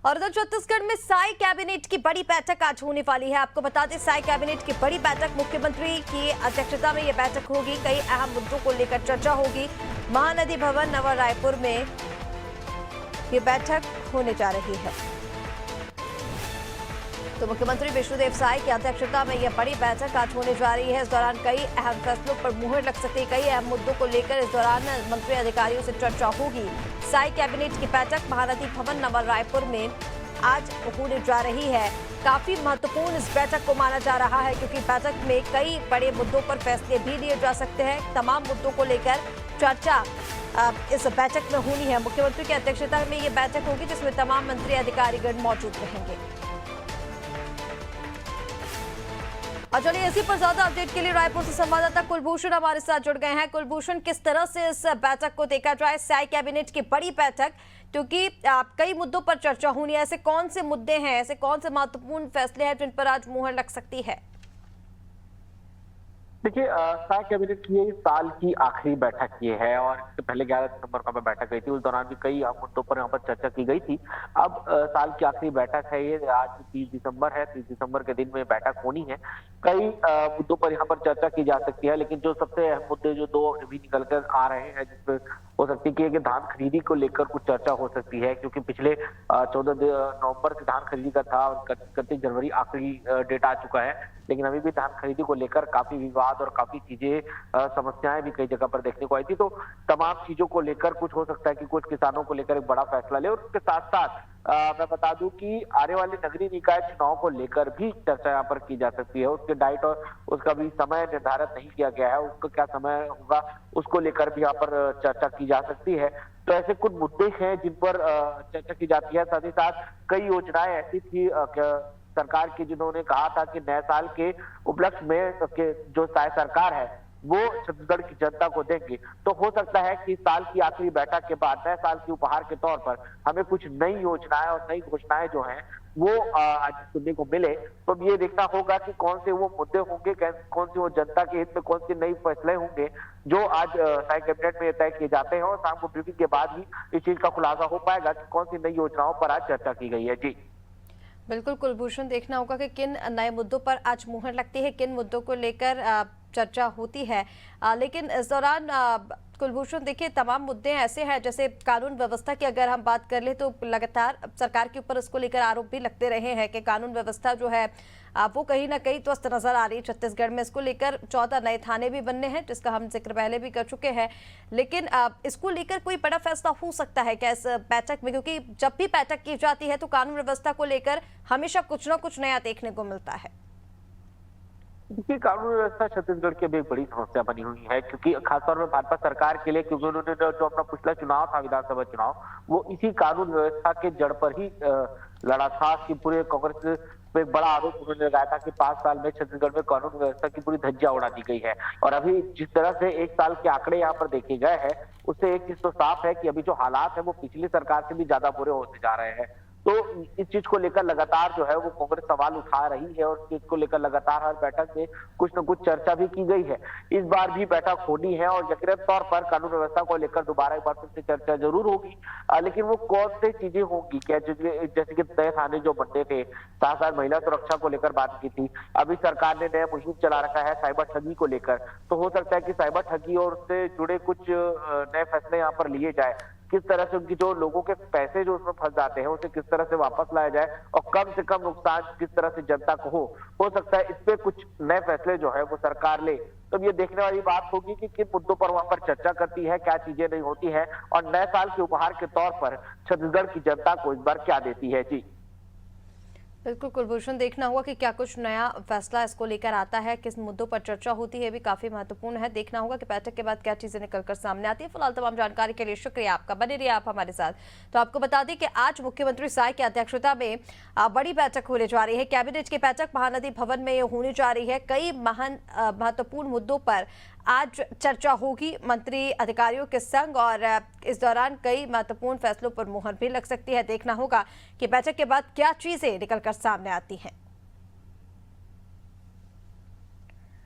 और उधर छत्तीसगढ़ में साई कैबिनेट की बड़ी बैठक आज होने वाली है। आपको बता दें, साई कैबिनेट की बड़ी बैठक, मुख्यमंत्री की अध्यक्षता में यह बैठक होगी। कई अहम मुद्दों को लेकर चर्चा होगी। महानदी भवन नवा रायपुर में ये बैठक होने जा रही है। तो मुख्यमंत्री विष्णुदेव साई की अध्यक्षता में यह बड़ी बैठक आज होने जा रही है। इस दौरान कई अहम फैसलों पर मुहर लग सकती है। कई अहम मुद्दों को लेकर इस दौरान मंत्री अधिकारियों से चर्चा होगी। साई कैबिनेट की बैठक महानदी भवन नवा रायपुर में आज होने जा रही है। काफी महत्वपूर्ण इस बैठक को माना जा रहा है, क्योंकि बैठक में कई बड़े मुद्दों पर फैसले भी लिए जा सकते हैं। तमाम मुद्दों को लेकर चर्चा इस बैठक में होनी है। मुख्यमंत्री की अध्यक्षता में ये बैठक होगी, जिसमें तमाम मंत्री अधिकारीगण मौजूद रहेंगे। और चलिए, इसी पर ज्यादा अपडेट के लिए रायपुर से संवाददाता कुलभूषण हमारे साथ जुड़ गए हैं। कुलभूषण, किस तरह से इस बैठक को देखा जाए, साई कैबिनेट की बड़ी बैठक, क्योंकि कई मुद्दों पर चर्चा होनी है। ऐसे कौन से मुद्दे हैं, ऐसे कौन से महत्वपूर्ण फैसले हैं जिन पर आज मुहर लग सकती है? देखिए, साई कैबिनेट की ये साल की आखिरी बैठक ये है और इससे पहले 11 दिसंबर को बैठक गई थी। उस दौरान भी कई अहम मुद्दों पर यहाँ पर चर्चा की गई थी। अब साल की आखिरी बैठक है ये। आज 30 दिसंबर है। 30 दिसंबर के दिन में बैठक होनी है। कई मुद्दों पर यहाँ पर चर्चा की जा सकती है, लेकिन जो सबसे अहम मुद्दे जो दो भी निकल कर आ रहे हैं, जिसमें हो सकती है कि धान खरीदी को लेकर कुछ चर्चा हो सकती है, क्योंकि पिछले 14 नवंबर से धान खरीदी का था और 31 जनवरी आखिरी डेट आ चुका है। लेकिन अभी भी धान खरीदी को लेकर काफी विवाद और काफी चीजें, समस्याएं भी कई जगह पर देखने को आई थी। तो तमाम चीजों को लेकर कुछ हो सकता है कि कुछ किसानों को लेकर एक बड़ा फैसला ले। और उसके साथ साथ मैं बता दूं कि आने वाले नगरीय निकाय चुनाव को लेकर भी चर्चा यहाँ पर की जा सकती है। उसके डाइट और उसका भी समय निर्धारित नहीं किया गया है, उसका क्या समय होगा उसको लेकर भी यहाँ पर चर्चा की जा सकती है। तो ऐसे कुछ मुद्दे हैं जिन पर चर्चा की जाती है। साथ ही साथ कई योजनाएं ऐसी थी सरकार की, जिन्होंने कहा था कि नए साल के उपलक्ष्य में जो सरकार है वो छत्तीसगढ़ की जनता को देंगे। तो हो सकता है कि साल की आखिरी बैठक के बाद नए साल के उपहार के तौर पर हमें कुछ नई योजनाएं और नई घोषणाएं जो हैं वो आज सुनने को मिले। तो अब ये देखना होगा कि कौन से वो मुद्दे होंगे, कौन सी वो जनता के हित में कौन सी नई फैसले होंगे जो आज साई कैबिनेट में तय किए जाते हैं। और शाम को ब्रीफिंग के बाद ही इस चीज का खुलासा हो पाएगा कि कौन सी नई योजनाओं पर आज चर्चा की गई है। जी बिल्कुल कुलभूषण, देखना होगा कि किन नए मुद्दों पर आज मुहर लगती है, किन मुद्दों को लेकर चर्चा होती है। लेकिन इस दौरान कुलभूषण, देखिए, तमाम मुद्दे ऐसे हैं, जैसे कानून व्यवस्था की अगर हम बात कर ले तो लगातार सरकार के ऊपर इसको लेकर आरोप भी लगते रहे हैं कि कानून व्यवस्था जो है वो कहीं ना कहीं ध्वस्त नजर आ रही है छत्तीसगढ़ में। इसको लेकर 14 नए थाने भी बनने हैं, जिसका हम जिक्र पहले भी कर चुके हैं। लेकिन इसको लेकर कोई बड़ा फैसला हो सकता है क्या इस बैठक में? क्योंकि जब भी बैठक की जाती है तो कानून व्यवस्था को लेकर हमेशा कुछ ना कुछ नया देखने को मिलता है। देखिए, कानून व्यवस्था छत्तीसगढ़ की अभी एक बड़ी समस्या बनी हुई है, क्योंकि खासतौर में भाजपा सरकार के लिए, क्योंकि उन्होंने जो अपना पिछला चुनाव था विधानसभा चुनाव, वो इसी कानून व्यवस्था के जड़ पर ही लड़ा था। कि पूरे कांग्रेस पे एक बड़ा आरोप उन्होंने लगाया था कि 5 साल में छत्तीसगढ़ में कानून व्यवस्था की पूरी धज्जियां उड़ा दी गई है। और अभी जिस तरह से 1 साल के आंकड़े यहाँ पर देखे गए हैं, उससे एक चीज तो साफ है कि अभी जो हालात है वो पिछली सरकार से भी ज्यादा बुरे होते जा रहे हैं। तो इस चीज को लेकर लगातार जो है वो कांग्रेस सवाल उठा रही है और इस चीज को लेकर लगातार हर बैठक में कुछ न कुछ चर्चा भी की गई है। इस बार भी बैठक होनी है और यकीनन तौर पर कानून व्यवस्था को लेकर दोबारा एक बार फिर से चर्चा जरूर होगी। लेकिन वो कौन सी चीजें होंगी, क्या जैसे कि नए थाने जो बनने थे, साथ साथ महिला सुरक्षा को लेकर बात की थी। अभी सरकार ने नया मुहिम चला रखा है साइबर ठगी को लेकर। तो हो सकता है कि साइबर ठगी और उससे जुड़े कुछ नए फैसले यहाँ पर लिए जाए। किस तरह से उनकी जो लोगों के पैसे जो उसमें फंस जाते हैं उसे किस तरह से वापस लाया जाए और कम से कम नुकसान किस तरह से जनता को हो सकता है इस पे कुछ नए फैसले जो है वो सरकार ले। तो ये देखने वाली बात होगी कि किन मुद्दों पर वहां पर चर्चा करती है, क्या चीजें नहीं होती है और नए साल के उपहार के तौर पर छत्तीसगढ़ की जनता को इस बार क्या देती है। जी बिल्कुल कुलभूषण, देखना होगा कि क्या कुछ नया फैसला इसको लेकर आता है, किस मुद्दों पर चर्चा होती है, भी काफी महत्वपूर्ण है। देखना होगा कि बैठक के बाद क्या चीजें निकलकर सामने आती है। फिलहाल तमाम जानकारी के लिए शुक्रिया आपका, बने रहिए आप हमारे साथ। तो आपको बता दें कि आज मुख्यमंत्री साई की अध्यक्षता में बड़ी बैठक होने जा रही है। कैबिनेट की बैठक महानदी भवन में होने जा रही है। कई महत्वपूर्ण मुद्दों पर आज चर्चा होगी मंत्री अधिकारियों के संग और इस दौरान कई महत्वपूर्ण फैसलों पर मुहर भी लग सकती है। देखना होगा कि बैठक के बाद क्या चीजें निकलकर सामने आती हैं।